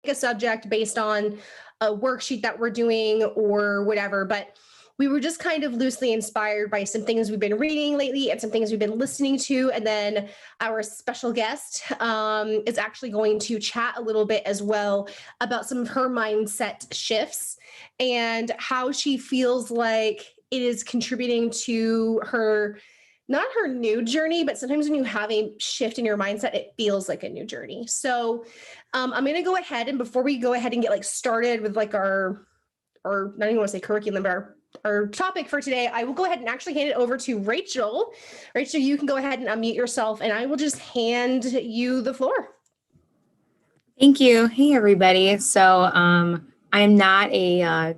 a subject based on a worksheet that we're doing or whatever. But we were just kind of loosely inspired by some things we've been reading lately and some things we've been listening to. And then our special guest is actually going to chat a little bit as well about some of her mindset shifts and how she feels like it is contributing to her, not her new journey, but sometimes when you have a shift in your mindset, it feels like a new journey. So I'm going to go ahead, and before we go ahead and get like started with like our not even want to say curriculum, but our topic for today, I will go ahead and actually hand it over to Rachel. Rachel, you can go ahead and unmute yourself, and I will just hand you the floor. Thank you. Hey, everybody. So I am not a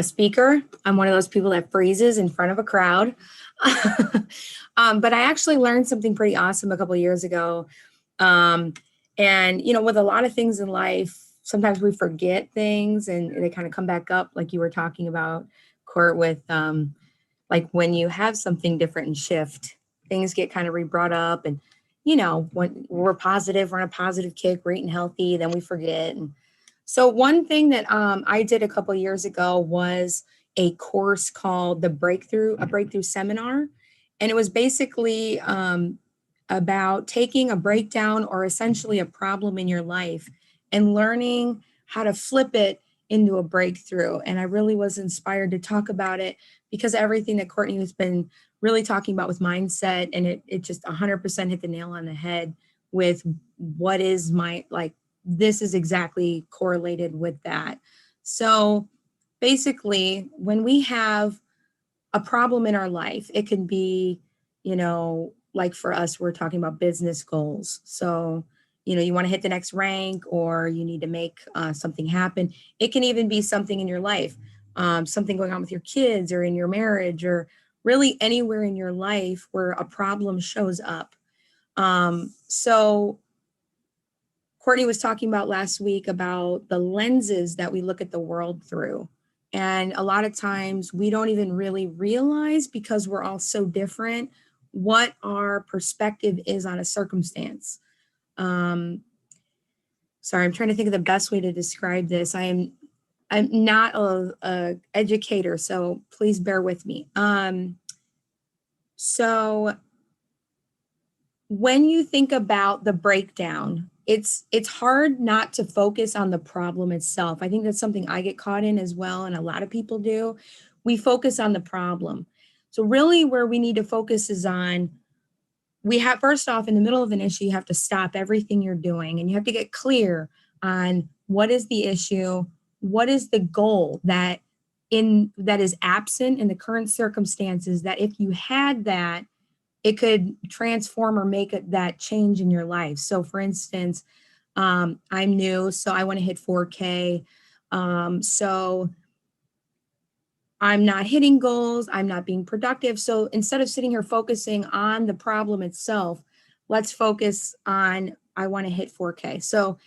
speaker. I'm one of those people that freezes in front of a crowd. But I actually learned something pretty awesome a couple of years ago. And, you know, with a lot of things in life, sometimes we forget things and they kind of come back up, like you were talking about, Court, with like when you have something different and shift, things get kind of re-brought up. And, you know, when we're positive, we're on a positive kick, we're eating healthy, then we forget. And so one thing that I did a couple of years ago was a course called a breakthrough seminar. And it was basically about taking a breakdown or essentially a problem in your life and learning how to flip it into a breakthrough. And I really was inspired to talk about it because everything that Courtney has been really talking about with mindset, and it just 100% hit the nail on the head with what is my, like, this is exactly correlated with that. So basically, when we have a problem in our life, it can be, you know, like for us, we're talking about business goals. So, you know, you want to hit the next rank or you need to make something happen. It can even be something in your life, something going on with your kids or in your marriage or really anywhere in your life where a problem shows up. So Courtney was talking about last week about the lenses that we look at the world through. And a lot of times we don't even really realize, because we're all so different, what our perspective is on a circumstance. Sorry, I'm trying to think of the best way to describe this. I'm not a educator, so please bear with me. So when you think about the breakdown, it's hard not to focus on the problem itself. I think that's something I get caught in as well, and a lot of people do. We focus on the problem. So really where we need to focus is on, we have, first off, in the middle of an issue, you have to stop everything you're doing and you have to get clear on what is the issue, what is the goal that is absent in the current circumstances, that if you had that, it could transform or make that change in your life. So for instance, I'm new, so I want to hit 4K. So I'm not hitting goals, I'm not being productive. So instead of sitting here focusing on the problem itself, let's focus on, I want to hit 4K. So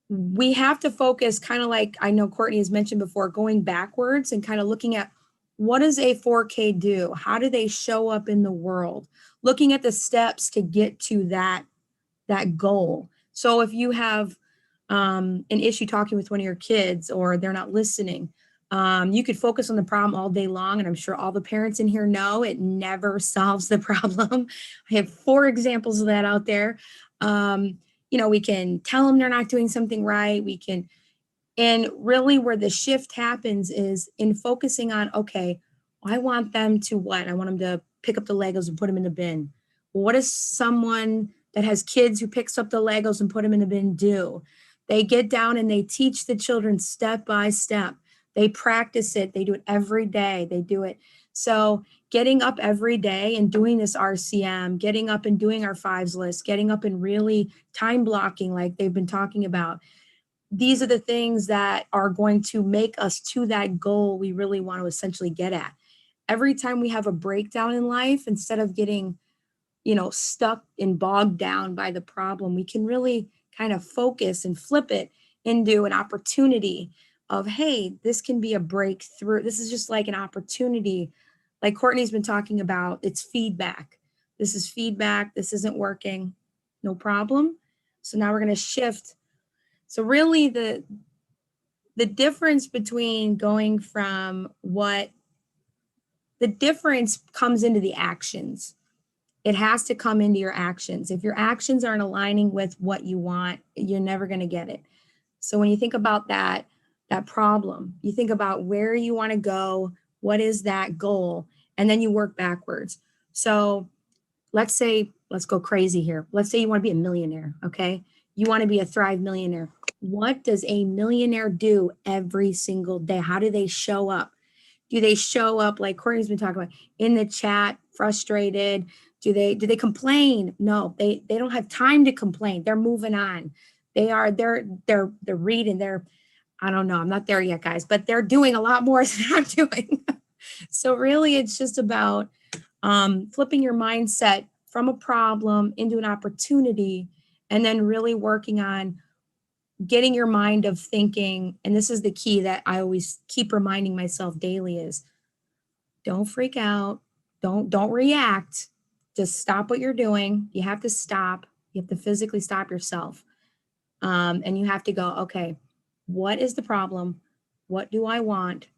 we have to focus, kind of like I know Courtney has mentioned before, going backwards and kind of looking at, what does a 4K do? How do they show up in the world? Looking at the steps to get to that goal. So if you have an issue talking with one of your kids or they're not listening, you could focus on the problem all day long. And I'm sure all the parents in here know it never solves the problem. I have 4 examples of that out there. You know, we can tell them they're not doing something right. And really where the shift happens is in focusing on, okay, I want them to what? I want them to pick up the Legos and put them in the bin. What does someone that has kids who picks up the Legos and put them in the bin do? They get down and they teach the children step by step. They practice it. They do it every day. They do it. So getting up every day and doing this RCM, getting up and doing our 5s list, getting up and really time blocking like they've been talking about. These are the things that are going to make us to that goal we really want to essentially get at. Every time we have a breakdown in life, instead of getting, you know, stuck and bogged down by the problem, we can really kind of focus and flip it into an opportunity of, hey, this can be a breakthrough. This is just like an opportunity. Like Courtney's been talking about, it's feedback. This is feedback. This isn't working. No problem. So now we're going to shift. So really the difference between going from the difference comes into the actions. It has to come into your actions. If your actions aren't aligning with what you want, you're never going to get it. So when you think about that problem, you think about where you want to go, what is that goal, and then you work backwards. So let's go crazy here. Let's say you want to be a millionaire, okay? You want to be a Thrive millionaire. What does a millionaire do every single day? How do they show up? Do they show up like Courtney's been talking about in the chat, frustrated? Do they complain? No, they don't have time to complain. They're moving on. They're reading. I don't know. I'm not there yet, guys, but they're doing a lot more than I'm doing. So really, it's just about flipping your mindset from a problem into an opportunity, and then really working on getting your mind of thinking. And this is the key that I always keep reminding myself daily is don't freak out. Don't react. Just stop what you're doing. You have to stop. You have to physically stop yourself. And you have to go, okay, what is the problem? What do I want?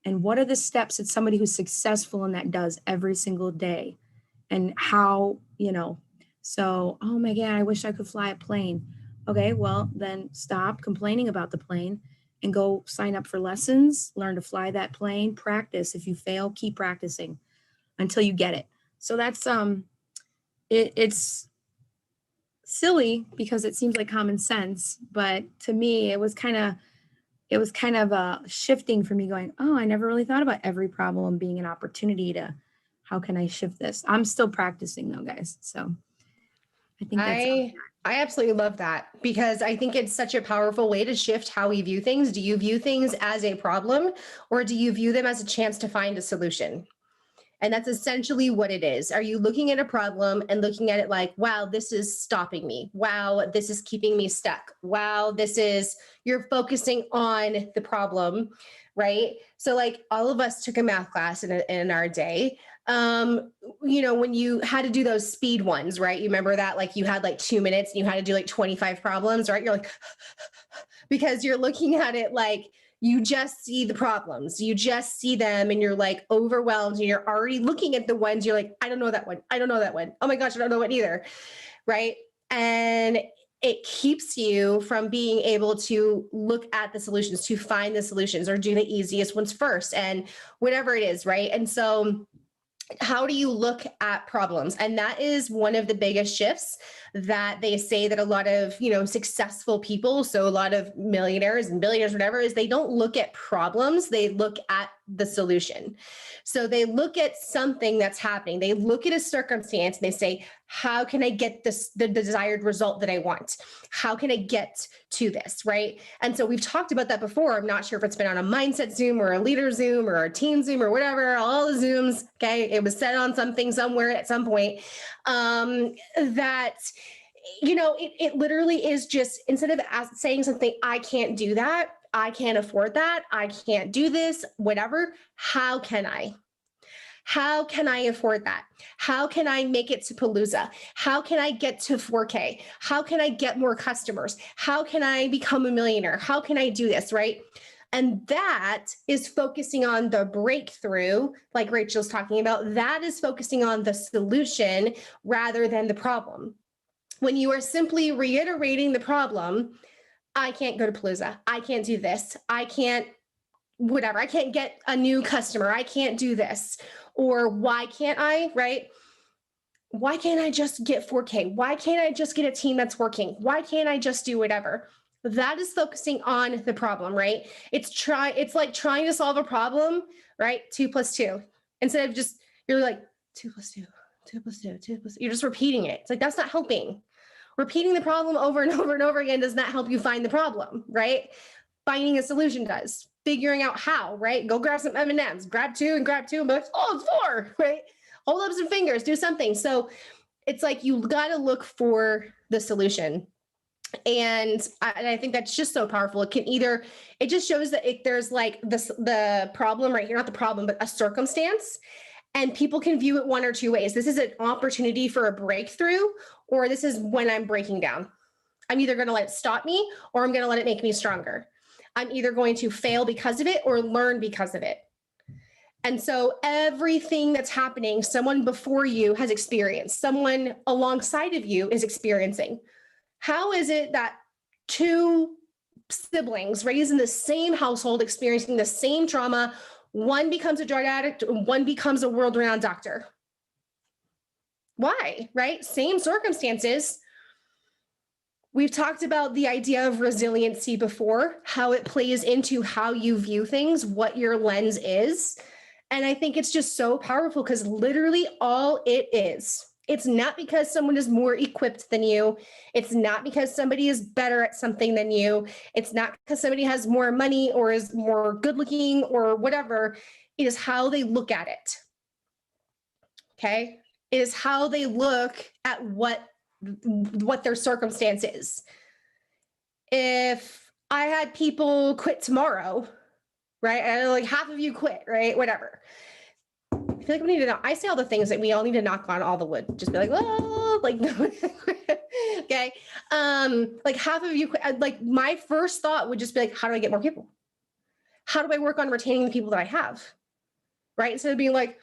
And what are the steps that somebody who's successful in that does every single day? And how, so, oh my God, I wish I could fly a plane. Okay, well, then stop complaining about the plane and go sign up for lessons, learn to fly that plane, practice. If you fail, keep practicing until you get it. So that's, it's silly because it seems like common sense, but to me, it was kind of shifting for me going, oh, I never really thought about every problem being an opportunity to, how can I shift this? I'm still practicing though, guys. So I think that's I absolutely love that because I think it's such a powerful way to shift how we view things. Do you view things as a problem or do you view them as a chance to find a solution? And that's essentially what it is. Are you looking at a problem and looking at it like, wow, this is stopping me. Wow, this is keeping me stuck. Wow, you're focusing on the problem, right? So like all of us took a math class in our day. When you had to do those speed ones, right? You remember that? Like you had like 2 minutes and you had to do like 25 problems, right? You're like, because you're looking at it like, you just see the problems, you just see them and you're like overwhelmed and you're already looking at the ones you're like, I don't know that one. I don't know that one. Oh my gosh, I don't know it either. Right. And it keeps you from being able to look at the solutions, to find the solutions or do the easiest ones first and whatever it is. Right. And so how do you look at problems? And that is one of the biggest shifts that they say that a lot of, successful people, so a lot of millionaires and billionaires, whatever, is they don't look at problems, they look at the solution. So they look at something that's happening, they look at a circumstance and they say, how can I get the desired result that I want? How can I get to this, right? And so we've talked about that before. I'm not sure if it's been on a mindset Zoom or a leader Zoom or a team Zoom or whatever, all the Zooms, okay? It was said on something somewhere at some point that it literally is just, instead of saying something, I can't do that, I can't afford that, I can't do this, whatever, how can I? How can I afford that? How can I make it to Palooza? How can I get to 4K? How can I get more customers? How can I become a millionaire? How can I do this, right? And that is focusing on the breakthrough, like Rachel's talking about. That is focusing on the solution rather than the problem. When you are simply reiterating the problem, I can't go to Palooza. I can't do this. I can't whatever. I can't get a new customer. I can't do this. Or why can't I, right? Why can't I just get 4K? Why can't I just get a team that's working? Why can't I just do whatever? That is focusing on the problem, right? It's like trying to solve a problem, right? 2 + 2. Instead of just, you're like 2 + 2, 2 + 2, 2 + you're just repeating it. It's like, that's not helping. Repeating the problem over and over and over again does not help you find the problem, right? Finding a solution does. Figuring out how, right? Go grab some M&Ms, grab 2 and grab 2 and be like, oh, it's 4, right? Hold up some fingers, do something. So it's like, you got to look for the solution. And I think that's just so powerful. It just shows that there's like the problem right here, not the problem, but a circumstance. And people can view it one or two ways. This is an opportunity for a breakthrough, or this is when I'm breaking down. I'm either going to let it stop me or I'm going to let it make me stronger. I'm either going to fail because of it or learn because of it. And so everything that's happening, someone before you has experienced, someone alongside of you is experiencing. How is it that two siblings raised in the same household, experiencing the same trauma, one becomes a drug addict and one becomes a world-renowned doctor? Why, right? Same circumstances. We've talked about the idea of resiliency before, how it plays into how you view things, what your lens is. And I think it's just so powerful because literally all it is, it's not because someone is more equipped than you. It's not because somebody is better at something than you. It's not because somebody has more money or is more good looking or whatever. It is how they look at it. Okay. It is how they look at what their circumstance is. If I had people quit tomorrow, right? And like half of you quit, right? Whatever. I feel like we need to know. I say all the things that we all need to knock on all the wood. Just be like, oh, like, okay. Like half of you quit. Like my first thought would just be like, how do I get more people? How do I work on retaining the people that I have? Right? Instead of being like,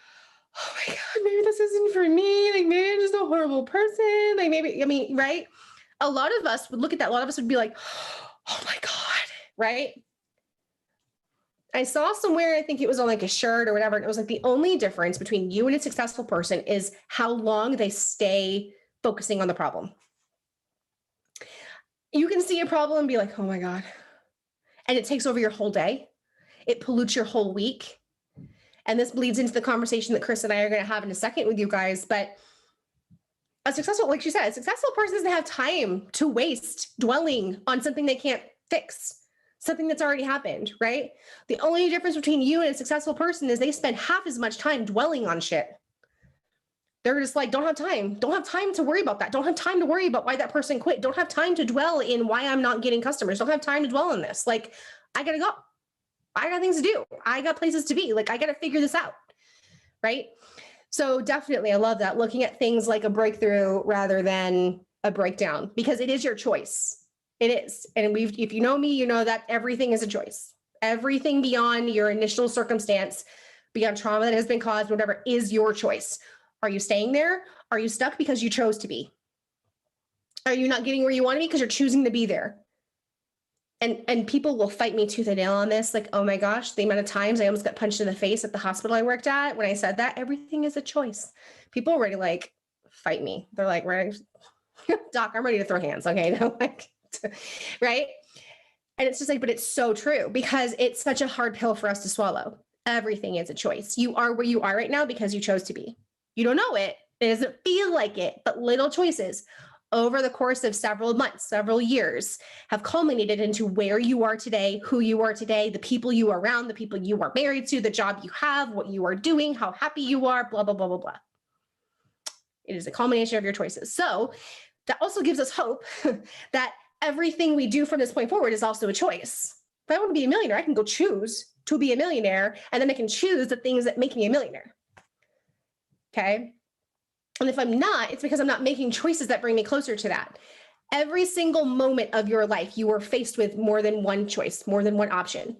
oh my God, maybe this isn't for me. Like maybe I'm just a horrible person. Like maybe, I mean, right? A lot of us would look at that. A lot of us would be like, oh my God, right? I saw somewhere, I think it was on like a shirt or whatever. And it was like the only difference between you and a successful person is how long they stay focusing on the problem. You can see a problem and be like, oh my God. And it takes over your whole day. It pollutes your whole week. And this bleeds into the conversation that Chris and I are going to have in a second with you guys. But a successful, like she said, a successful person doesn't have time to waste dwelling on something they can't fix, something that's already happened, right? The only difference between you and a successful person is they spend half as much time dwelling on shit. They're just like, don't have time to worry about that. Don't have time to worry about why that person quit. Don't have time to dwell in why I'm not getting customers. Don't have time to dwell on this. Like, I gotta go. I got things to do. I got places to be. Like, I gotta figure this out, right? So definitely, I love that. Looking at things like a breakthrough rather than a breakdown, because it is your choice. It is. And if you know me, you know that everything is a choice. Everything beyond your initial circumstance, beyond trauma that has been caused, whatever, is your choice. Are you staying there? Are you stuck because you chose to be? Are you not getting where you want to be because you're choosing to be there? And people will fight me tooth and nail on this. Like, oh my gosh, the amount of times I almost got punched in the face at the hospital I worked at when I said that. Everything is a choice. People already like fight me. They're like, right, doc, I'm ready to throw hands. Okay. No, like, right. And it's just like, but it's so true because it's such a hard pill for us to swallow. Everything is a choice. You are where you are right now because you chose to be. You don't know it. It doesn't feel like it, but little choices over the course of several months, several years have culminated into where you are today, who you are today, the people you are around, the people you are married to, the job you have, what you are doing, how happy you are, blah, blah, blah, blah, blah. It is a culmination of your choices. So that also gives us hope that everything we do from this point forward is also a choice. If I want to be a millionaire, I can go choose to be a millionaire, and then I can choose the things that make me a millionaire. Okay. And if I'm not, it's because I'm not making choices that bring me closer to that. Every single moment of your life, you are faced with more than one choice, more than one option.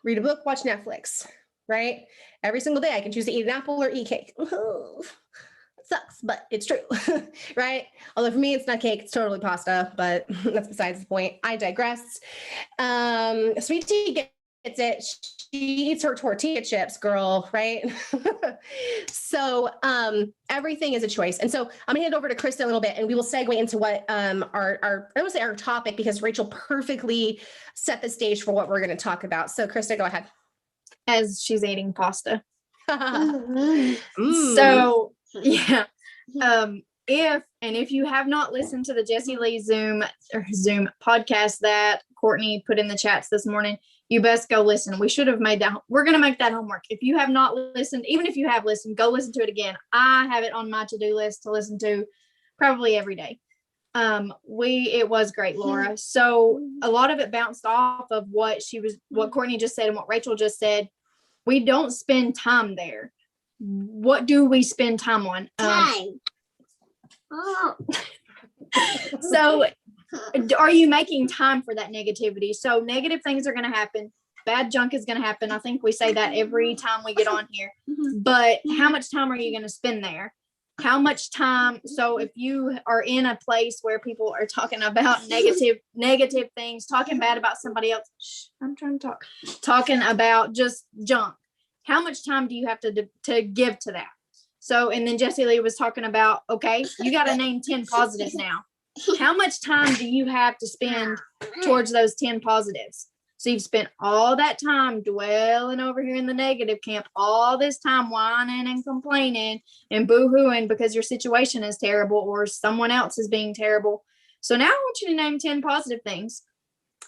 Read a book, watch Netflix, right? Every single day I can choose to eat an apple or eat cake. It sucks, but it's true, right? Although for me, it's not cake, it's totally pasta, but that's besides the point. I digress. Sweet tea gets it. She eats her tortilla chips, girl, right? So everything is a choice. And so I'm gonna hand over to Krista a little bit and we will segue into what our I would say our topic, because Rachel perfectly set the stage for what we're gonna talk about. So Krista, go ahead. As she's eating pasta. Mm. So yeah. If you have not listened to the Jessie Lee Zoom podcast that Courtney put in the chats this morning, you best go listen. We should have made that. We're going to make that homework. If you have not listened, even if you have listened, go listen to it again. I have it on my to-do list to listen to probably every day. It was great, Laura. So a lot of it bounced off of what Courtney just said and what Rachel just said. We don't spend time there. What do we spend time on? Time. So are you making time for that negativity? So negative things are going to happen. Bad junk is going to happen. I think we say that every time we get on here. But how much time are you going to spend there? How much time? So if you are in a place where people are talking about negative things, talking bad about somebody else, I'm trying to talking about just junk. How much time do you have to give to that? So, and then Jessie Lee was talking about, okay, you got to name 10 positives now. How much time do you have to spend towards those 10 positives? So you've spent all that time dwelling over here in the negative camp, all this time whining and complaining and boo-hooing because your situation is terrible or someone else is being terrible. So now I want you to name 10 positive things.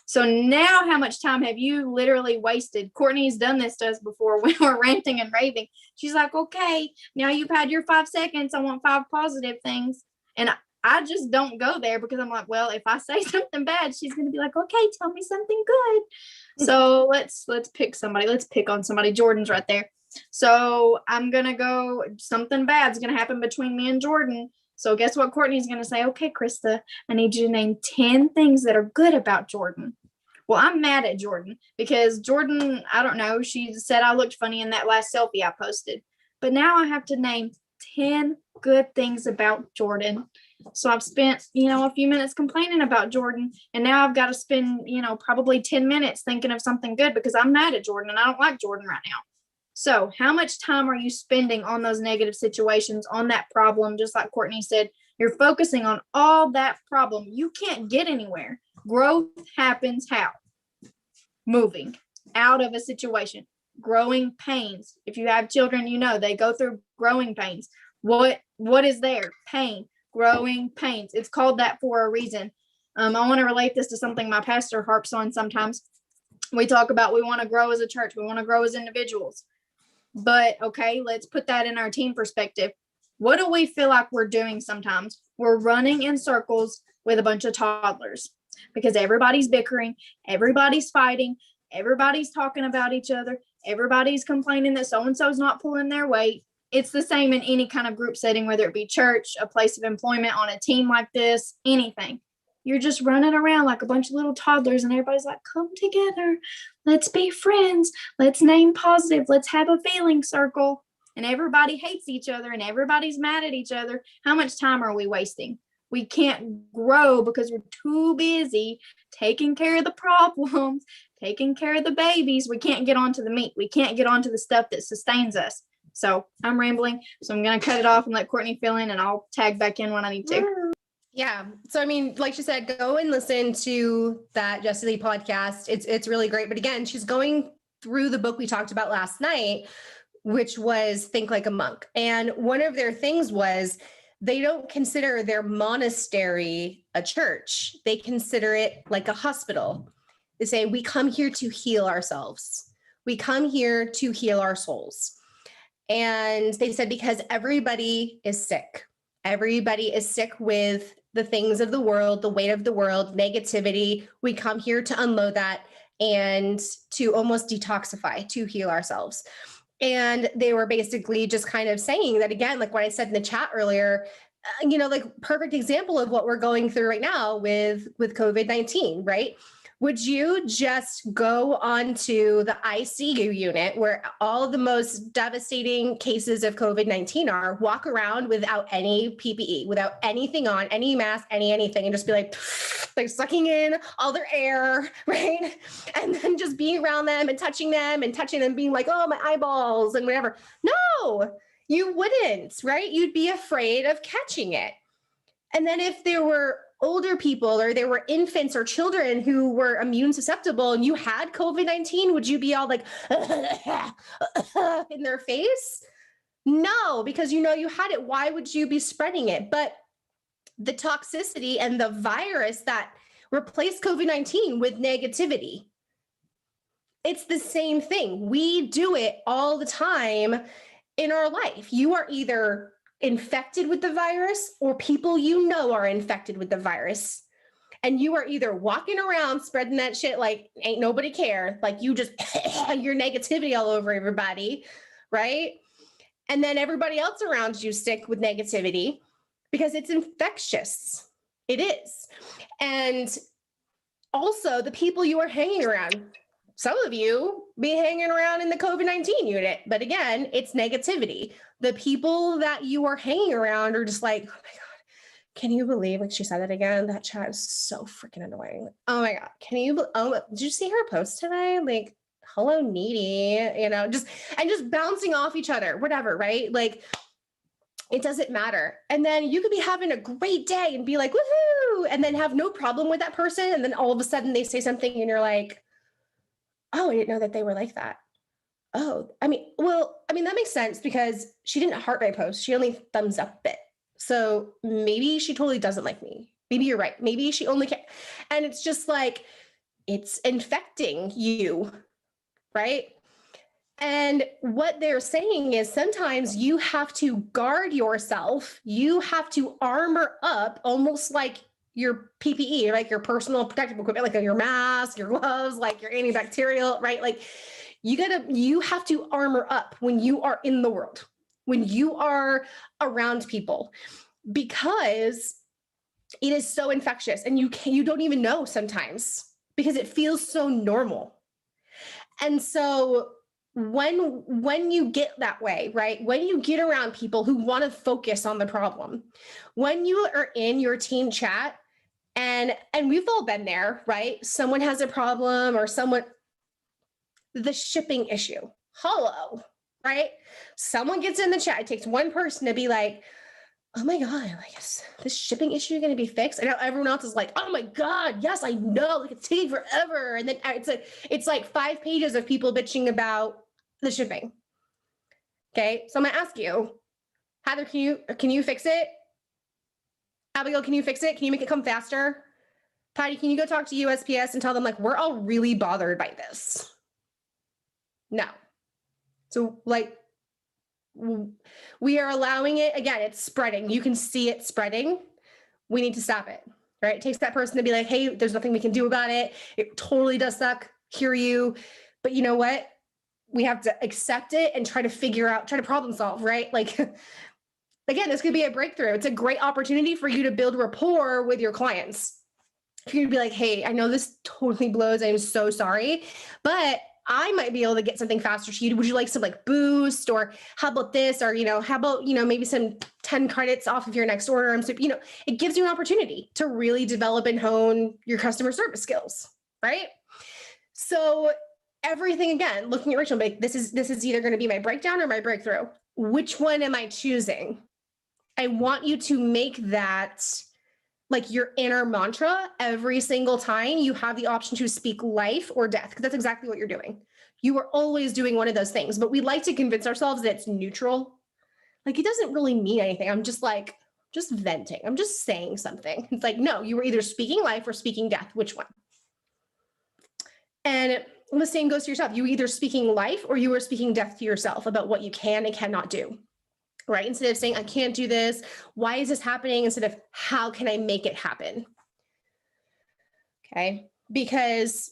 So now how much time have you literally wasted? Courtney's done this to us before when we're ranting and raving. She's like, okay, now you've had your 5 seconds. I want 5 positive things. And I just don't go there because I'm like, well, if I say something bad, she's going to be like, okay, tell me something good. So let's pick somebody. Let's pick on somebody. Jordan's right there. So I'm going to go, something bad's going to happen between me and Jordan. So guess what Courtney's going to say? Okay, Krista, I need you to name 10 things that are good about Jordan. Well, I'm mad at Jordan because Jordan, I don't know, she said I looked funny in that last selfie I posted. But now I have to name 10 good things about Jordan. So I've spent, a few minutes complaining about Jordan. And now I've got to spend, probably 10 minutes thinking of something good because I'm mad at Jordan and I don't like Jordan right now. So how much time are you spending on those negative situations, on that problem? Just like Courtney said, you're focusing on all that problem. You can't get anywhere. Growth happens how? Moving out of a situation. Growing pains. If you have children, they go through growing pains. What is there? Pain. Growing pains. It's called that for a reason. I want to relate this to something my pastor harps on sometimes. We talk about we want to grow as a church. We want to grow as individuals. But okay, let's put that in our team perspective. What do we feel like we're doing sometimes? We're running in circles with a bunch of toddlers because everybody's bickering, everybody's fighting, everybody's talking about each other, everybody's complaining that so-and-so's not pulling their weight. It's the same in any kind of group setting, whether it be church, a place of employment, on a team like this, anything. You're just running around like a bunch of little toddlers and everybody's like, come together. Let's be friends. Let's name positive. Let's have a feeling circle. And everybody hates each other and everybody's mad at each other. How much time are we wasting? We can't grow because we're too busy taking care of the problems, taking care of the babies. We can't get onto the meat. We can't get onto the stuff that sustains us. So I'm rambling. So I'm going to cut it off and let Courtney fill in and I'll tag back in when I need to. Yeah. So, like she said, go and listen to that Jessie Lee podcast. It's really great. But again, she's going through the book we talked about last night, which was Think Like a Monk. And one of their things was they don't consider their monastery a church. They consider it like a hospital. They say, we come here to heal ourselves. We come here to heal our souls. And they said, because everybody is sick. Everybody is sick with the things of the world, the weight of the world, negativity. We come here to unload that and to almost detoxify, to heal ourselves. And they were basically just kind of saying that, again, like what I said in the chat earlier, like perfect example of what we're going through right now with COVID-19, right? Would you just go onto the ICU unit where all of the most devastating cases of COVID-19 are, walk around without any PPE, without anything on, any mask, anything, and just be like sucking in all their air, right? And then just being around them and touching them, being like, oh, my eyeballs and whatever. No, you wouldn't, right? You'd be afraid of catching it. And then if there were older people or there were infants or children who were immune susceptible and you had COVID-19, would you be all like in their face? No, because you had it. Why would you be spreading it? But the toxicity and the virus that replaced COVID-19 with negativity, it's the same thing. We do it all the time in our life. You are either infected with the virus or people are infected with the virus. And you are either walking around spreading that shit like ain't nobody care, like you just your negativity all over everybody, right? And then everybody else around you sick with negativity because it's infectious. It is. And also the people you are hanging around. Some of you be hanging around in the COVID-19 unit, but again, it's negativity. The people that you are hanging around are just like, oh my God, can you believe, like she said that again? That chat is so freaking annoying. Oh my God. Did you see her post today? Like, hello, needy, just bouncing off each other, whatever, right? Like, it doesn't matter. And then you could be having a great day and be like, woohoo, and then have no problem with that person. And then all of a sudden they say something and you're like, oh, I didn't know that they were like that. Oh, that makes sense because she didn't heart my post. She only thumbs up it. So maybe she totally doesn't like me. Maybe you're right. Maybe she only can. And it's just like, it's infecting you, right? And what they're saying is sometimes you have to guard yourself. You have to armor up almost like your PPE, like your personal protective equipment, like your mask, your gloves, like your antibacterial, right? Like you have to armor up when you are in the world, when you are around people, because it is so infectious and you don't even know sometimes because it feels so normal. And so when you get that way, right? When you get around people who want to focus on the problem, when you are in your team chat, and we've all been there, right? Someone has a problem or the shipping issue. Hello, right? Someone gets in the chat. It takes one person to be like, oh my God, like, is this shipping issue going to be fixed? And now everyone else is like, oh my God, yes, I know, like it's taking forever. And then it's like 5 pages of people bitching about the shipping. Okay, so I'm gonna ask you, Heather, can you fix it? Abigail, can you fix it? Can you make it come faster? Patty, can you go talk to USPS and tell them like, we're all really bothered by this? No. So like, we are allowing it, again, it's spreading. You can see it spreading. We need to stop it, right? It takes that person to be like, hey, there's nothing we can do about it. It totally does suck, hear you. But you know what? We have to accept it and try to problem solve, right? Like, again, this could be a breakthrough. It's a great opportunity for you to build rapport with your clients. If you're gonna be like, hey, I know this totally blows. I'm so sorry, but I might be able to get something faster to you. Would you like some like boost, or how about this? Or, how about, maybe some 10 credits off of your next order. And so, it gives you an opportunity to really develop and hone your customer service skills, right? So everything, again, looking at Rachel, like, this is either going to be my breakdown or my breakthrough. Which one am I choosing? I want you to make that like your inner mantra every single time you have the option to speak life or death, because that's exactly what you're doing. You are always doing one of those things, but we like to convince ourselves that it's neutral. Like, it doesn't really mean anything. I'm just venting. I'm just saying something. It's like, no, you were either speaking life or speaking death. Which one? And the same goes to yourself. You either speaking life or you are speaking death to yourself about what you can and cannot do. Right? Instead of saying, I can't do this, why is this happening? Instead of, how can I make it happen? Okay. Because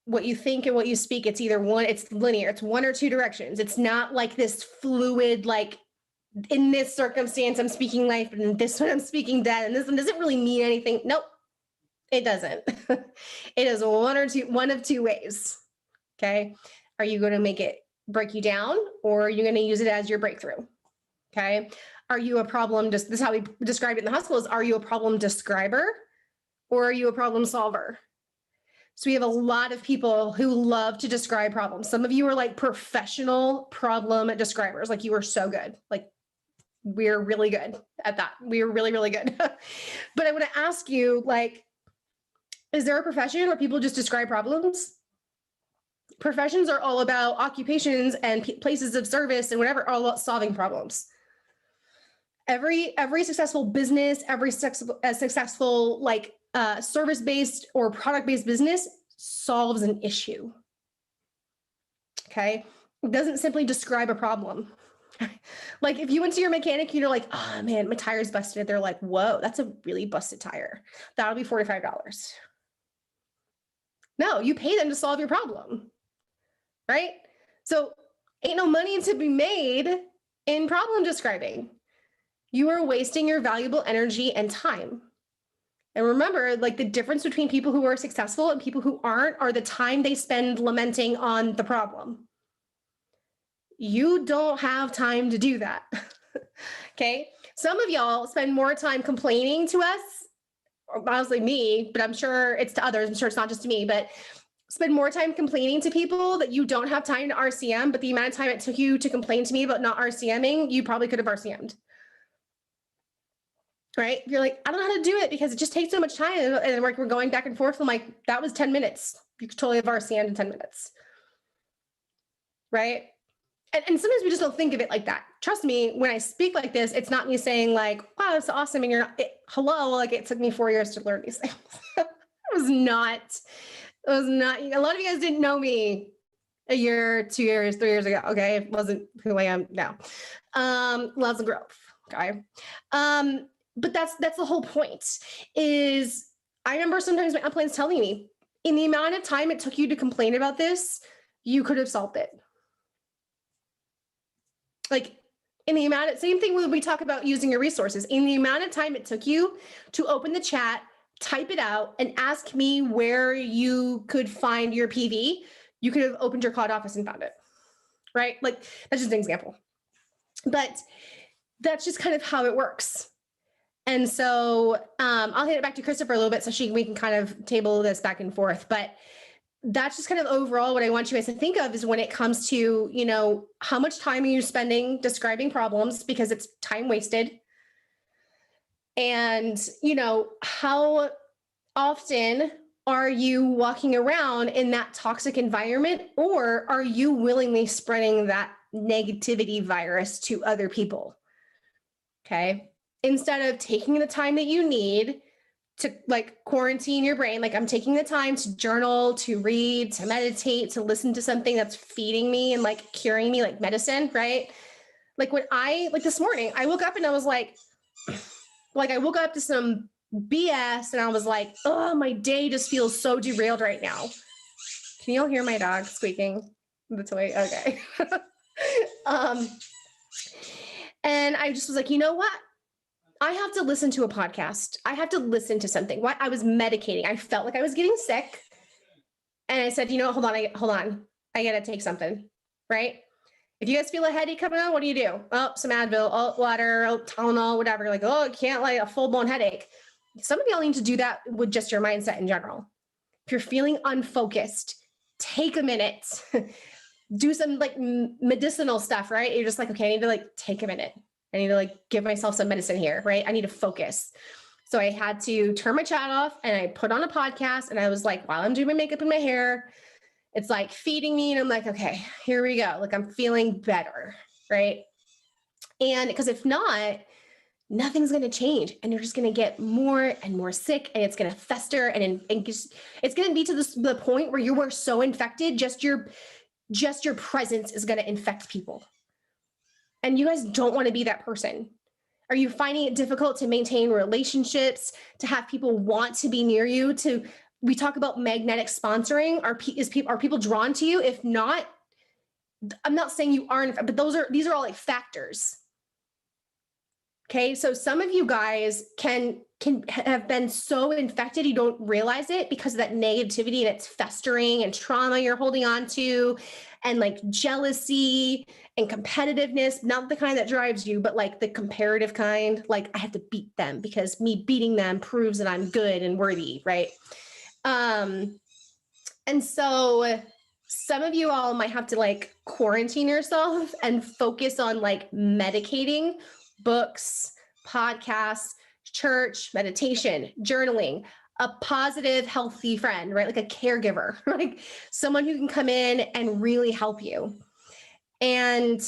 what you think and what you speak, it's linear. It's one or two directions. It's not like this fluid, like, in this circumstance, I'm speaking life, and in this one, I'm speaking death, and this one doesn't really mean anything. Nope, it doesn't. It is one of two ways. Okay. Are you going to make it break you down, or are you going to use it as your breakthrough? Okay. Are you a problem? This is how we described it in the hospital: is, are you a problem describer or are you a problem solver? So we have a lot of people who love to describe problems. Some of you are like professional problem describers. Like, you are so good. Like, we're really good at that. We're really, really good. But I want to ask you, like, is there a profession where people just describe problems? Professions are all about occupations and places of service and whatever, are all about solving problems. Every successful business, every successful like service-based or product-based business solves an issue. Okay, it doesn't simply describe a problem. Like, if you went to your mechanic, you're like, oh man, my tire's busted. They're like, whoa, that's a really busted tire. That'll be $45. No, you pay them to solve your problem, right? So ain't no money to be made in problem describing. You are wasting your valuable energy and time. And remember, like the difference between people who are successful and people who aren't are the time they spend lamenting on the problem. You don't have time to do that. Okay. Some of y'all spend more time complaining to us, or mostly me, but I'm sure it's to others. I'm sure it's not just to me, but spend more time complaining to people that you don't have time to RCM, but the amount of time it took you to complain to me about not RCMing, you probably could have RCM'd. Right? You're like, I don't know how to do it because it just takes so much time. And we're going back and forth. I'm like, that was 10 minutes. You could totally have RCM'd in 10 minutes. Right? And sometimes we just don't think of it like that. Trust me, when I speak like this, it's not me saying like, wow, that's awesome. And you're not, hello, like it took me 4 years to learn these things. It was not, a lot of you guys didn't know me a year, 2 years, 3 years ago. Okay. It wasn't who I am now. Lots of growth. Okay. But that's the whole point is I remember sometimes my upline telling me in the amount of time it took you to complain about this, you could have solved it. Like in the amount of, same thing when we talk about using your resources, in the amount of time it took you to open the chat, type it out and ask me where you could find your PV, you could have opened your cloud office and found it, right? Like that's just an example, but that's just kind of how it works. And so I'll hand it back to Christopher a little bit so we can kind of table this back and forth, but that's just kind of overall what I want you guys to think of is when it comes to, you know, how much time are you spending describing problems because it's time wasted? And, you know, how often are you walking around in that toxic environment, or are you willingly spreading that negativity virus to other people? Okay. Instead of taking the time that you need to like quarantine your brain, like I'm taking the time to journal, to read, to meditate, to listen to something that's feeding me and like curing me like medicine, right? Like when like this morning, I woke up and I was like I woke up to some BS and I was like, oh, my day just feels so derailed right now. Can you all hear my dog squeaking the toy? Okay. And I just was like, you know what? I have to listen to a podcast. I have to listen to something. Why? I was medicating. I felt like I was getting sick. And I said, you know, hold on. I got to take something, right? If you guys feel a headache coming on, what do? Oh, some Advil, oh, water, oh, Tylenol, whatever. Like, oh, I can't like a full-blown headache. Some of y'all need to do that with just your mindset in general. If you're feeling unfocused, take a minute, do some like medicinal stuff, right? You're just like, okay, I need to like take a minute. I need to like give myself some medicine here, right? I need to focus. So I had to turn my chat off and I put on a podcast and I was like, while I'm doing my makeup and my hair, it's like feeding me. And I'm like, okay, here we go. Like I'm feeling better, right? And because if not, nothing's going to change and you're just going to get more and more sick and it's going to fester and it's going to be to the point where you are so infected, just your presence is going to infect people. And you guys don't want to be that person. Are you finding it difficult to maintain relationships, to have people want to be near you? We talk about magnetic sponsoring. Are people drawn to you? If not, I'm not saying you aren't, but these are all like factors. Okay, so some of you guys can have been so infected you don't realize it because of that negativity and it's festering and trauma you're holding on to and like jealousy and competitiveness, not the kind that drives you, but like the comparative kind, like I have to beat them because me beating them proves that I'm good and worthy, right? And so some of you all might have to like quarantine yourself and focus on like medicating, books, podcasts, church, meditation, journaling, a positive, healthy friend, right? Like a caregiver, like someone who can come in and really help you. And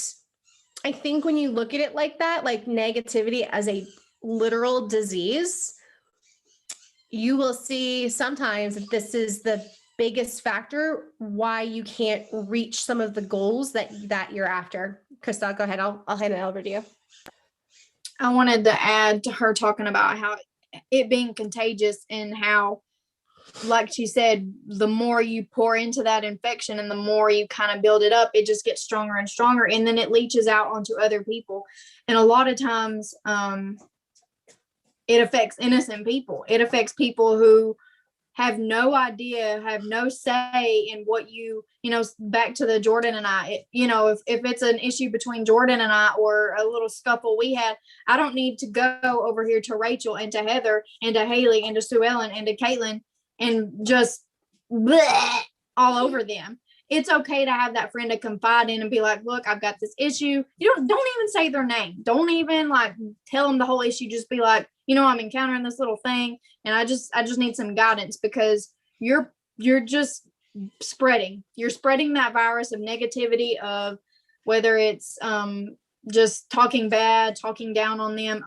I think when you look at it like that, like negativity as a literal disease, you will see sometimes that this is the biggest factor why you can't reach some of the goals that you're after. Krista, go ahead. I'll hand it over to you. I wanted to add to her talking about how it being contagious and how, like she said, the more you pour into that infection and the more you kind of build it up, it just gets stronger and stronger. And then it leaches out onto other people. And a lot of times, It affects innocent people. It affects people who have no idea, have no say in what back to the Jordan and I, if it's an issue between Jordan and I or a little scuffle we had, I don't need to go over here to Rachel and to Heather and to Haley and to Sue Ellen and to Caitlin and just bleh, all over them. It's okay to have that friend to confide in and be like, look, I've got this issue. You don't even say their name. Don't even like tell them the whole issue. Just be like, I'm encountering this little thing and I just need some guidance, because you're just spreading. You're spreading that virus of negativity, of whether it's just talking bad, talking down on them.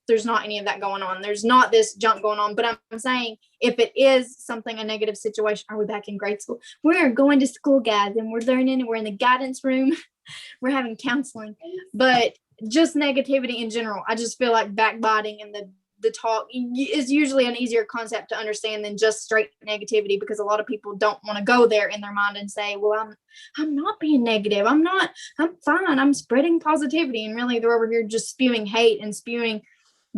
There's not any of that going on. There's not this junk going on. But I'm saying, if it is something, a negative situation, are we back in grade school? We're going to school, guys, and we're learning, and we're in the guidance room. We're having counseling. But just negativity in general, I just feel like backbiting and the talk is usually an easier concept to understand than just straight negativity, because a lot of people don't want to go there in their mind and say, well, I'm not being negative. I'm fine. I'm spreading positivity. And really they're over here just spewing hate and spewing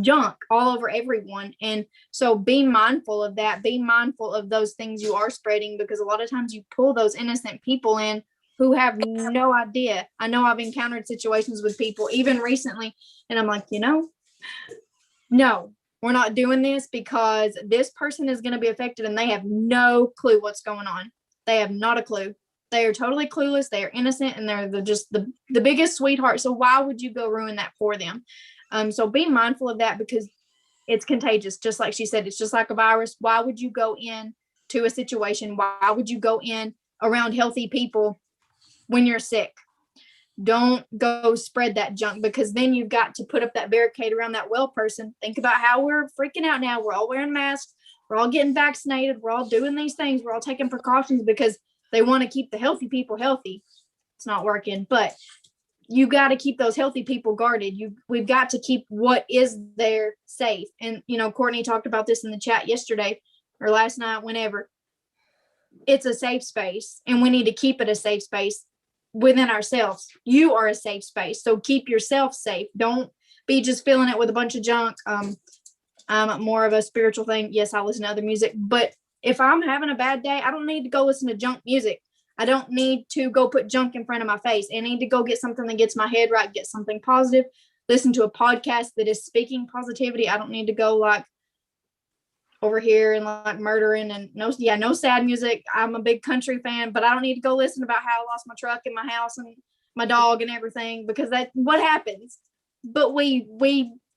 junk all over everyone. And so be mindful of that. Be mindful of those things you are spreading, because a lot of times you pull those innocent people in who have no idea. I know I've encountered situations with people even recently, and I'm like, no, we're not doing this because this person is going to be affected and they have no clue what's going on. They have not a clue. They are totally clueless. They are innocent, and they're just the biggest sweetheart. So why would you go ruin that for them? So be mindful of that, because it's contagious. Just like she said, it's just like a virus. Why would you go in to a situation? Why would you go in around healthy people when you're sick? Don't go spread that junk, because then you've got to put up that barricade around that well person. Think about how we're freaking out now. We're all wearing masks. We're all getting vaccinated. We're all doing these things. We're all taking precautions because they want to keep the healthy people healthy. It's not working, but you got to keep those healthy people guarded. We've got to keep what is there safe. And, Courtney talked about this in the chat yesterday or last night, whenever. It's a safe space, and we need to keep it a safe space within ourselves. You are a safe space, so keep yourself safe. Don't be just filling it with a bunch of junk. I'm more of a spiritual thing. Yes, I listen to other music, but if I'm having a bad day, I don't need to go listen to junk music. I don't need to go put junk in front of my face. I need to go get something that gets my head right, get something positive, listen to a podcast that is speaking positivity. I don't need to go like over here and like murdering and no sad music. I'm a big country fan, but I don't need to go listen about how I lost my truck and my house and my dog and everything, because that's what happens. But we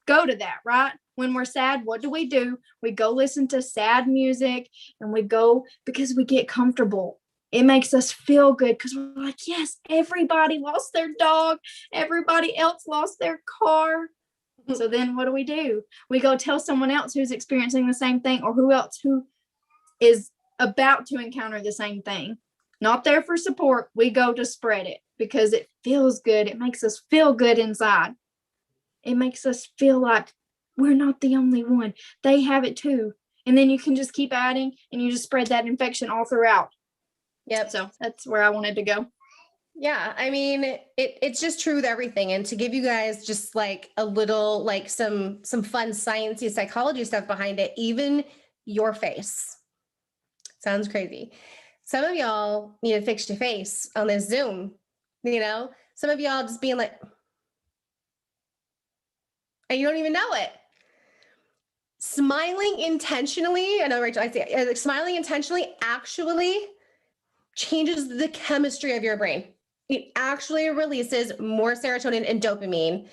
go to that, right? When we're sad, what do? We go listen to sad music, and we go because we get comfortable. It makes us feel good because we're like, yes, everybody lost their dog. Everybody else lost their car. So then what do? We go tell someone else who's experiencing the same thing, or who else who is about to encounter the same thing. Not there for support. We go to spread it because it feels good. It makes us feel good inside. It makes us feel like we're not the only one. They have it too. And then you can just keep adding, and you just spread that infection all throughout. Yep. So that's where I wanted to go. Yeah, I mean, it's just true with everything. And to give you guys just like a little, like some fun sciencey psychology stuff behind it, even your face. Sounds crazy. Some of y'all need to fix your face on this Zoom, some of y'all just being like, and you don't even know it. Smiling intentionally, I know, Rachel, I say smiling intentionally actually changes the chemistry of your brain. It actually releases more serotonin and dopamine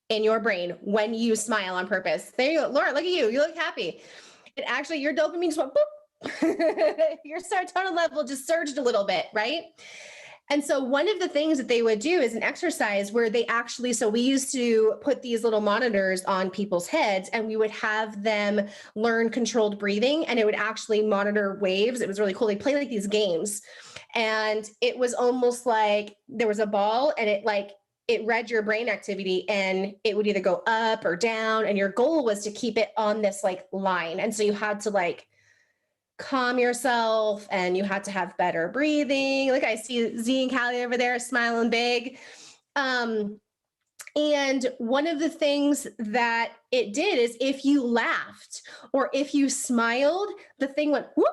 in your brain when you smile on purpose. There you go. Lauren, look at you. You look happy. It actually, your dopamine just went boop. Your serotonin level just surged a little bit, right? And so one of the things that they would do is an exercise where they actually, so we used to put these little monitors on people's heads, and we would have them learn controlled breathing, and it would actually monitor waves. It was really cool. They play like these games, and it was almost like there was a ball, and it read your brain activity, and it would either go up or down. And your goal was to keep it on this like line. And so you had to like calm yourself, and you had to have better breathing. Like I see Z and Callie over there smiling big. And one of the things that it did is if you laughed or if you smiled, the thing went whoop,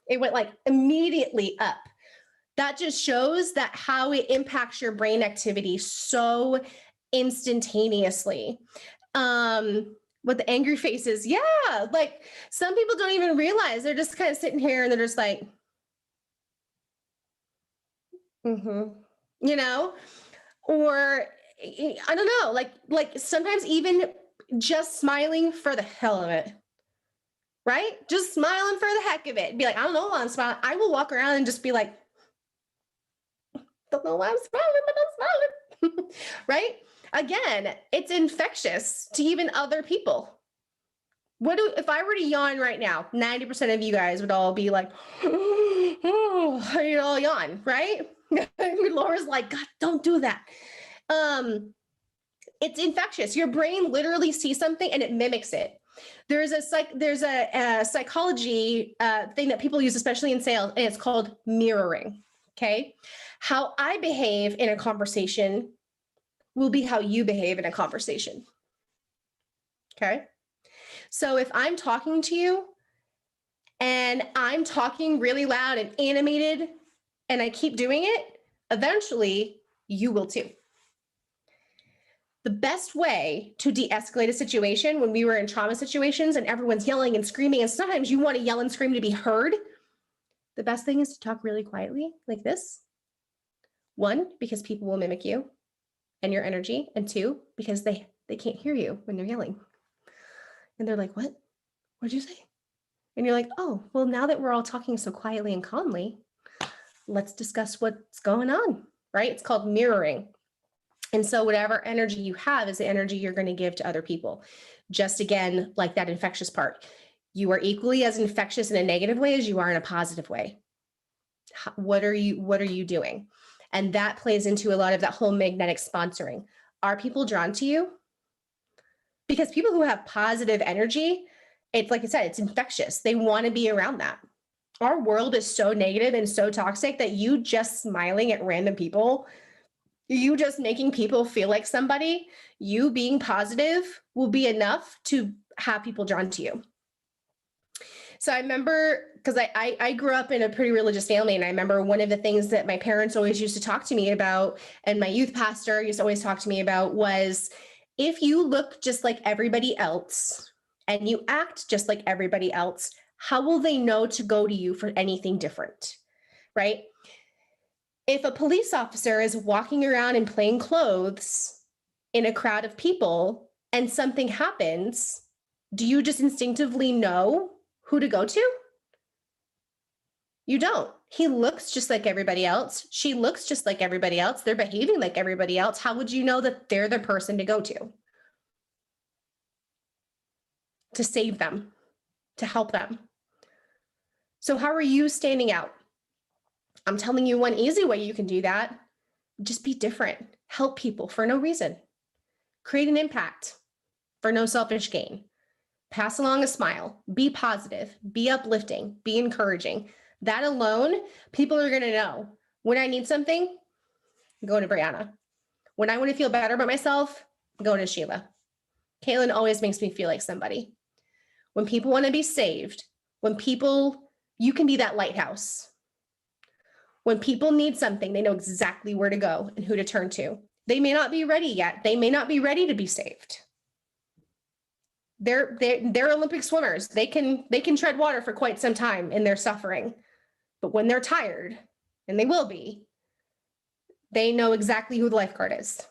it went like immediately up. That just shows that how it impacts your brain activity so instantaneously. With the angry faces, yeah, like some people don't even realize they're just kind of sitting here and they're just like, you know, or I don't know, like sometimes even just smiling for the hell of it, right? Just smiling for the heck of it. Be like, I don't know why I'm smiling. I will walk around and just be like, don't know why I'm smiling, but I'm smiling, right? Again, it's infectious to even other people. If I were to yawn right now, 90% of you guys would all be like, oh, you all yawn, right? Laura's like, God, don't do that. It's infectious. Your brain literally sees something and it mimics it. There's a psychology thing that people use, especially in sales, and it's called mirroring. Okay. How I behave in a conversation will be how you behave in a conversation. Okay. So if I'm talking to you and I'm talking really loud and animated and I keep doing it, eventually you will too. The best way to de-escalate a situation when we were in trauma situations and everyone's yelling and screaming, and sometimes you want to yell and scream to be heard, the best thing is to talk really quietly like this. One, because people will mimic you and your energy, and two, because they can't hear you when they're yelling. And they're like, what? What'd you say? And you're like, oh, well, now that we're all talking so quietly and calmly, let's discuss what's going on, right? It's called mirroring. And so whatever energy you have is the energy you're going to give to other people. Just again, like that infectious part. You are equally as infectious in a negative way as you are in a positive way. What are you doing? And that plays into a lot of that whole magnetic sponsoring. Are people drawn to you? Because people who have positive energy, it's like I said, it's infectious. They want to be around that. Our world is so negative and so toxic that you just smiling at random people, you just making people feel like somebody, you being positive will be enough to have people drawn to you. So I remember, because I grew up in a pretty religious family, and I remember one of the things that my parents always used to talk to me about, and my youth pastor used to always talk to me about, was if you look just like everybody else and you act just like everybody else, how will they know to go to you for anything different, right? If a police officer is walking around in plain clothes in a crowd of people and something happens, do you just instinctively know who to go to? You don't. He looks just like everybody else. She looks just like everybody else. They're behaving like everybody else. How would you know that they're the person to go to save them, to help them? So how are you standing out? I'm telling you one easy way you can do that. Just be different. Help people for no reason. Create an impact for no selfish gain. Pass along a smile. Be positive. Be uplifting. Be encouraging. That alone, people are going to know. When I need something, go to Brianna. When I want to feel better about myself, go to Sheila. Caitlin always makes me feel like somebody. When people want to be saved, you can be that lighthouse. When people need something, they know exactly where to go and who to turn to. They may not be ready yet. They may not be ready to be saved. They're Olympic swimmers. They can tread water for quite some time in their suffering. But when they're tired, and they will be, they know exactly who the lifeguard is.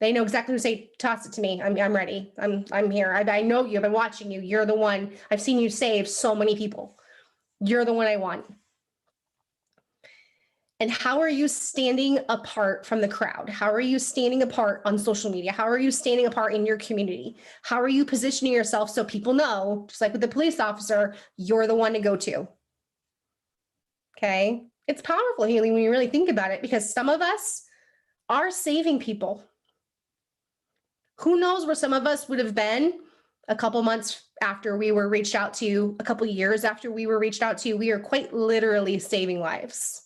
They know exactly who to say, toss it to me. I'm ready. I'm here. I know you. I've been watching you. You're the one. I've seen you save so many people. You're the one I want. And how are you standing apart from the crowd? How are you standing apart on social media? How are you standing apart in your community? How are you positioning yourself so people know, just like with the police officer, you're the one to go to? Okay. It's powerful, Haley, when you really think about it, because some of us are saving people. Who knows where some of us would have been a couple months after we were reached out to, a couple years after we were reached out to. We are quite literally saving lives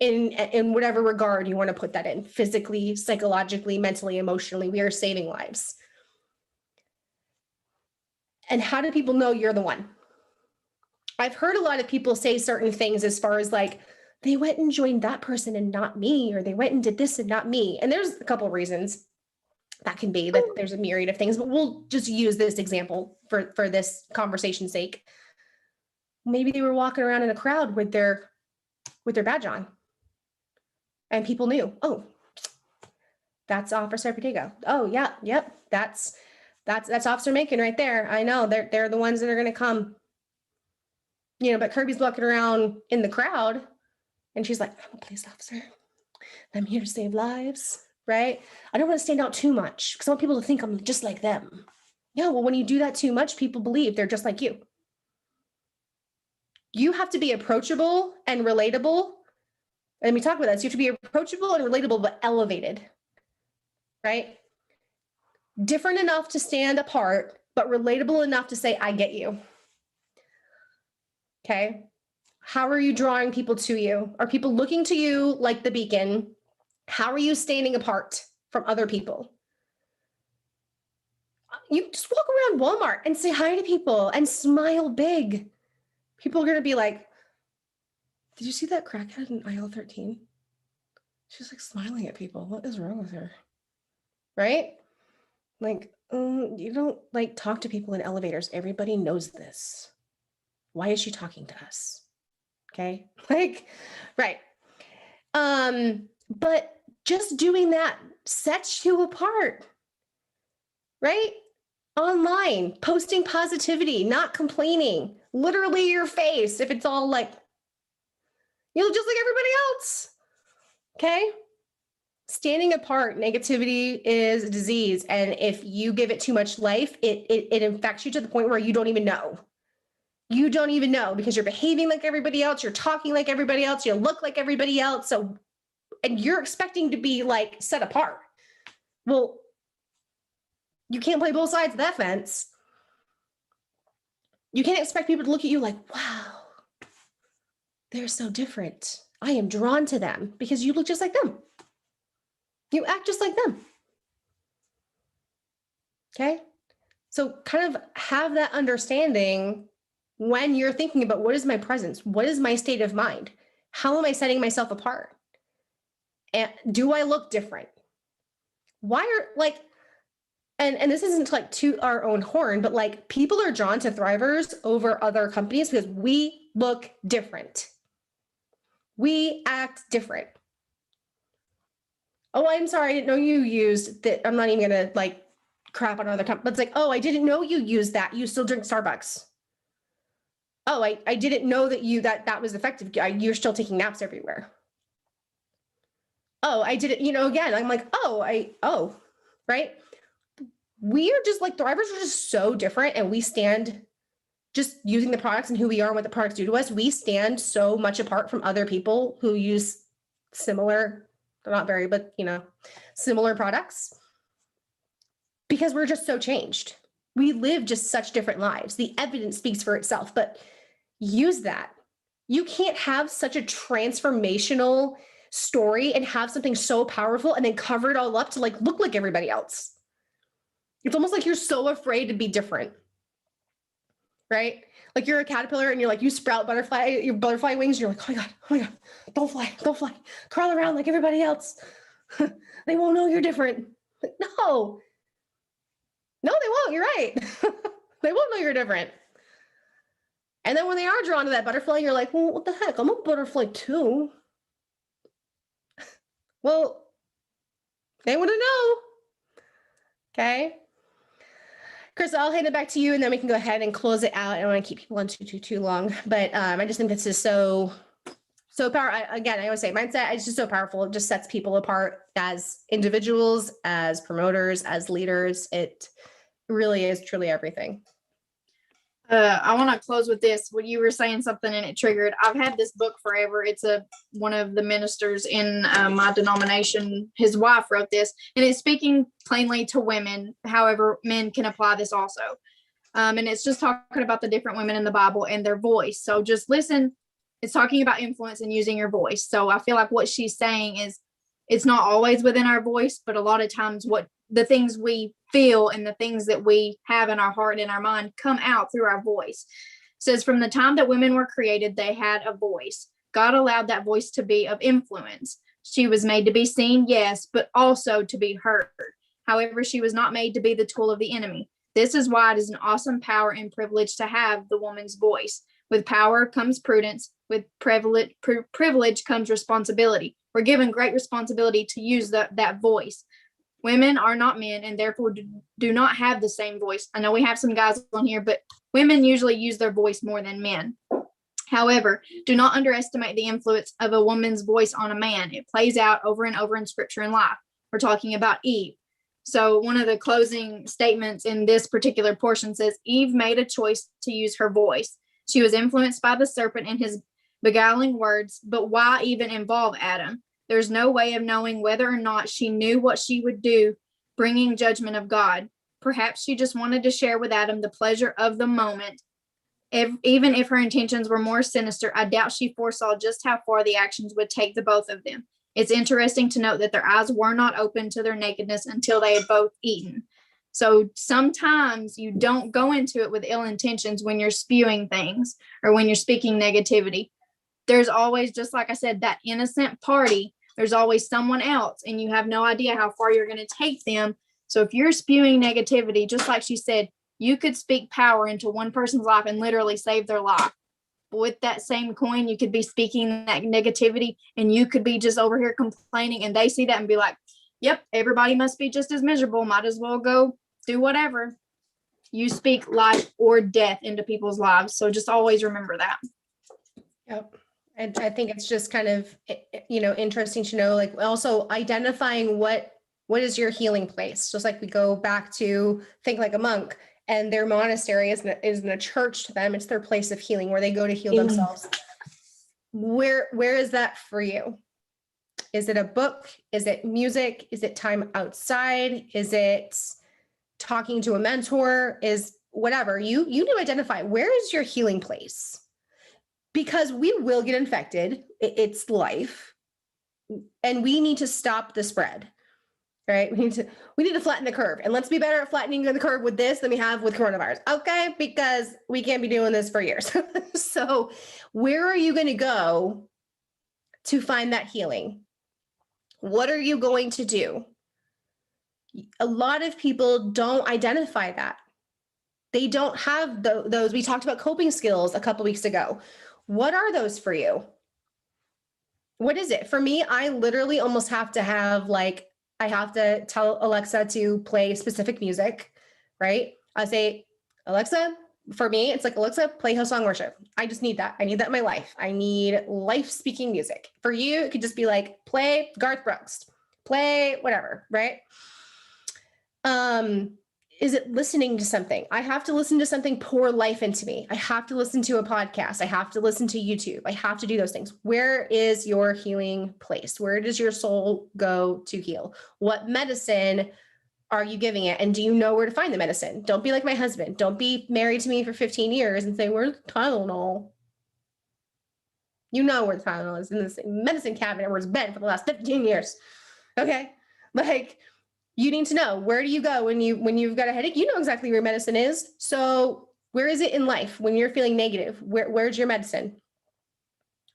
in whatever regard you want to put that in, physically, psychologically, mentally, emotionally. We are saving lives. And how do people know you're the one? I've heard a lot of people say certain things as far as like, they went and joined that person and not me, or they went and did this and not me. And there's a couple of reasons that can be, that there's a myriad of things, but we'll just use this example for this conversation's sake. Maybe they were walking around in a crowd with their badge on, and people knew, oh, that's Officer Padigo. Oh yeah, yep, that's Officer Macon right there. I know they're the ones that are going to come. You know, but Kirby's walking around in the crowd, and she's like, I'm a police officer. I'm here to save lives, right? I don't want to stand out too much because I want people to think I'm just like them. Yeah, well, when you do that too much, people believe they're just like you. You have to be approachable and relatable. And we talk about this. You have to be approachable and relatable, but elevated, right? Different enough to stand apart, but relatable enough to say, I get you. Okay. How are you drawing people to you? Are people looking to you like the beacon? How are you standing apart from other people? You just walk around Walmart and say hi to people and smile big. People are going to be like, did you see that crackhead in aisle 13? She's like smiling at people. What is wrong with her? Right? Like, you don't like talk to people in elevators. Everybody knows this. Why is she talking to us? Okay. Like, right. But just doing that sets you apart, right? Online, posting positivity, not complaining, literally your face. If it's all like, you look just like everybody else. Okay. Standing apart, negativity is a disease. And if you give it too much life, it infects you to the point where you don't even know. You don't even know because you're behaving like everybody else. You're talking like everybody else. You look like everybody else. So, and you're expecting to be like set apart. Well, you can't play both sides of that fence. You can't expect people to look at you like, wow, they're so different. I am drawn to them because you look just like them. You act just like them. Okay. So kind of have that understanding when you're thinking about what is my presence? What is my state of mind? How am I setting myself apart? And do I look different? Why are like, and this isn't like to our own horn, but like people are drawn to Thrivers over other companies because we look different. We act different. Oh, I'm sorry. I didn't know you used that. I'm not even going to like crap on other companies. It's like, oh, I didn't know you used that. You still drink Starbucks. Oh, I didn't know that was effective. You're still taking naps everywhere. Oh, I didn't, again, I'm like, right. We are just like, Thrivers are just so different. And we stand just using the products and who we are and what the products do to us. We stand so much apart from other people who use similar, not very, but similar products because we're just so changed. We live just such different lives. The evidence speaks for itself, but use that. You can't have such a transformational story and have something so powerful and then cover it all up to like look like everybody else. It's almost like you're so afraid to be different, right? Like you're a caterpillar and you're like, you sprout your butterfly wings. And you're like, oh my God, don't fly, crawl around like everybody else. They won't know you're different. Like, no, they won't. You're right. They won't know you're different. And then when they are drawn to that butterfly, you're like, well, what the heck? I'm a butterfly too. Well, they want to know. Okay. Chris, I'll hand it back to you and then we can go ahead and close it out. I don't want to keep people on too long, but I just think this is so powerful. Again, I always say mindset is just so powerful. It just sets people apart as individuals, as promoters, as leaders. It really is truly everything. I want to close with this. When you were saying something and it triggered, I've had this book forever. It's one of the ministers in my denomination. His wife wrote this, and it's speaking plainly to women. However, men can apply this also. And it's just talking about the different women in the Bible and their voice. So just listen It's talking about influence and using your voice. So I feel like what she's saying is it's not always within our voice, but a lot of times what the things we feel and the things that we have in our heart and our mind come out through our voice. It says from the time that women were created, they had a voice. God allowed that voice to be of influence. She was made to be seen, yes, but also to be heard. However, she was not made to be the tool of the enemy. This is why it is an awesome power and privilege to have the woman's voice. With power comes prudence. With privilege comes responsibility. We're given great responsibility to use that voice. Women are not men and therefore do not have the same voice. I know we have some guys on here, but women usually use their voice more than men. However, do not underestimate the influence of a woman's voice on a man. It plays out over and over in scripture and life. We're talking about Eve. So one of the closing statements in this particular portion says, Eve made a choice to use her voice. She was influenced by the serpent and his beguiling words, but why even involve Adam? There's no way of knowing whether or not she knew what she would do, bringing judgment of God. Perhaps she just wanted to share with Adam the pleasure of the moment. Even if her intentions were more sinister, I doubt she foresaw just how far the actions would take the both of them. It's interesting to note that their eyes were not open to their nakedness until they had both eaten. So sometimes you don't go into it with ill intentions when you're spewing things or when you're speaking negativity. There's always, just like I said, that innocent party. There's always someone else, and you have no idea how far you're going to take them. So if you're spewing negativity, just like she said, you could speak power into one person's life and literally save their life. But with that same coin, you could be speaking that negativity and you could be just over here complaining, and they see that and be like, yep, everybody must be just as miserable. Might as well go do whatever. You speak life or death into people's lives. So just always remember that. Yep. And I think it's just kind of, interesting to know, like also identifying what is your healing place. Just like we go back to think like a monk, and their monastery isn't a church to them. It's their place of healing where they go to heal themselves. Where is that for you? Is it a book? Is it music? Is it time outside? Is it talking to a mentor? Is whatever you need to identify, where is your healing place? Because we will get infected. It's life. And we need to stop the spread, right? We need to flatten the curve, and let's be better at flattening the curve with this than we have with coronavirus. Okay. Because we can't be doing this for years. So where are you going to go to find that healing? What are you going to do? A lot of people don't identify that. They don't have those. We talked about coping skills a couple weeks ago. What are those for you? What is it? For me, I literally almost have to have I have to tell Alexa to play specific music, right? I say, Alexa, for me, it's like, Alexa, play Hillsong Worship. I just need that. I need that in my life. I need life speaking music. For you, it could just be like, play Garth Brooks, play whatever, right? Is it listening to something? I have to listen to something pour life into me. I have to listen to a podcast. I have to listen to YouTube. I have to do those things. Where is your healing place? Where does your soul go to heal? What medicine are you giving it? And do you know where to find the medicine? Don't be like my husband. Don't be married to me for 15 years and say, where's the Tylenol? You know where the Tylenol is, in the medicine cabinet where it's been for the last 15 years. Okay. You need to know, where do you go when you've got a headache? You know exactly where medicine is. So where is it in life when you're feeling negative? Where's your medicine?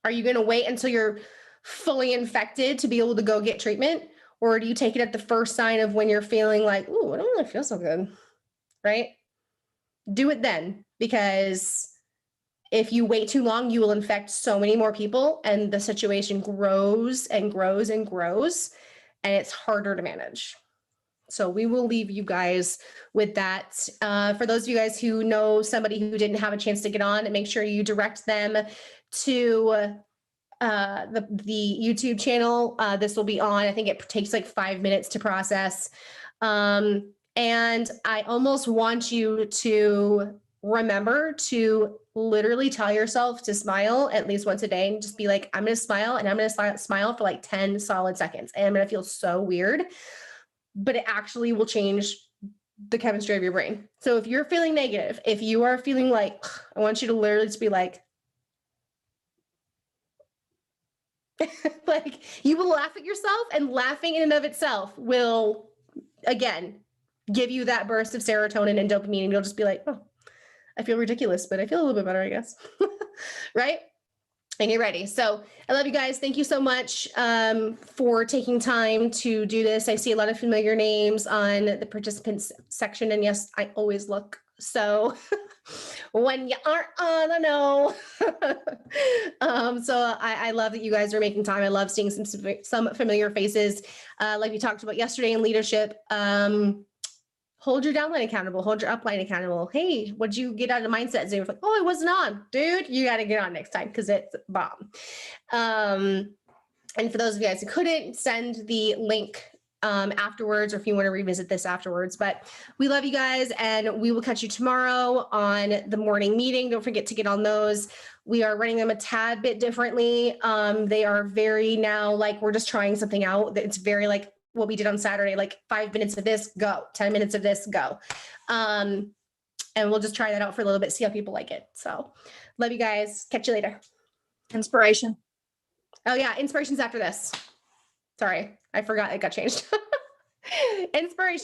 Are you going to wait until you're fully infected to be able to go get treatment? Or do you take it at the first sign of when you're feeling like, ooh, I don't really feel so good, right? Do it then, because if you wait too long, you will infect so many more people, and the situation grows and grows and grows, and it's harder to manage. So we will leave you guys with that. For those of you guys who know somebody who didn't have a chance to get on, make sure you direct them to the YouTube channel. This will be on. I think it takes like 5 minutes to process. And I almost want you to remember to literally tell yourself to smile at least once a day, and just be like, I'm going to smile, and I'm going to smile for like 10 solid seconds. And I'm going to feel so weird, but it actually will change the chemistry of your brain. So if you're feeling negative, if you are feeling like, I want you to literally just be like, Like, you will laugh at yourself, and laughing in and of itself will, again, give you that burst of serotonin and dopamine. And you'll just be like, oh, I feel ridiculous, but I feel a little bit better, I guess. Right? And you're ready. So I love you guys. Thank you so much for taking time to do this. I see a lot of familiar names on the participants section. And yes, I always look. So when you aren't on, I know. So I love that you guys are making time. I love seeing some familiar faces. Like we talked about yesterday in leadership. Hold your downline accountable, hold your upline accountable. Hey, what'd you get out of mindset Zoom? Like, oh, I wasn't on. Dude, you got to get on next time because it's bomb. And for those of you guys who couldn't, send the link afterwards, or if you want to revisit this afterwards. But we love you guys, and we will catch you tomorrow on the morning meeting. Don't forget to get on those. We are running them a tad bit differently. They are very now like we're just trying something out. It's very like what we did on Saturday, like 5 minutes of this, go, 10 minutes of this, go. And we'll just try that out for a little bit, see how people like it. So love you guys. Catch you later. Inspiration. Oh yeah, inspiration's after this. Sorry, I forgot it got changed. Inspiration.